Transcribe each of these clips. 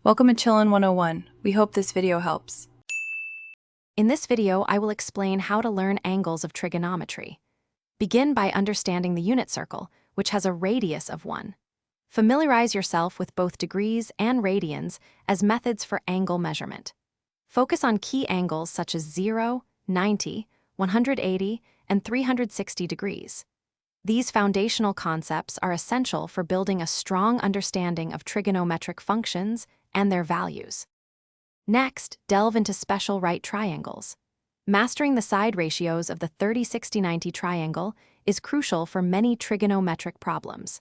Welcome to Chillin' 101. We hope this video helps. In this video, I will explain how to learn angles of trigonometry. Begin by understanding the unit circle, which has a radius of 1. Familiarize yourself with both degrees and radians as methods for angle measurement. Focus on key angles such as 0, 90, 180, and 360 degrees. These foundational concepts are essential for building a strong understanding of trigonometric functions and their values. Next, delve into special right triangles. Mastering the side ratios of the 30-60-90 triangle is crucial for many trigonometric problems.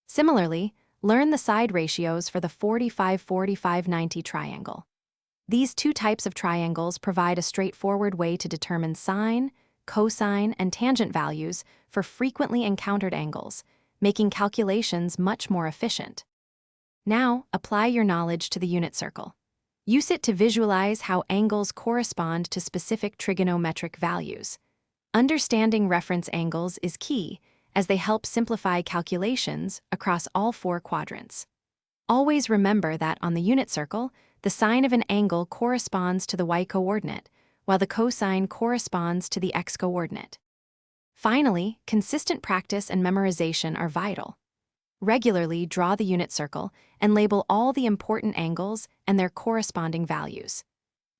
Similarly, learn the side ratios for the 45-45-90 triangle. These two types of triangles provide a straightforward way to determine sine, cosine, and tangent values for frequently encountered angles, making calculations much more efficient. Now, apply your knowledge to the unit circle. Use it to visualize how angles correspond to specific trigonometric values. Understanding reference angles is key, as they help simplify calculations across all 4 quadrants. Always remember that on the unit circle, the sine of an angle corresponds to the y-coordinate, while the cosine corresponds to the x-coordinate. Finally, consistent practice and memorization are vital. Regularly draw the unit circle and label all the important angles and their corresponding values.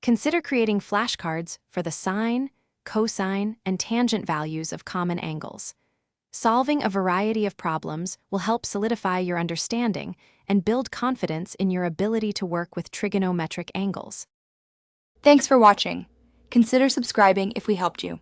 Consider creating flashcards for the sine, cosine, and tangent values of common angles. Solving a variety of problems will help solidify your understanding and build confidence in your ability to work with trigonometric angles. Thanks for watching. Consider subscribing if we helped you.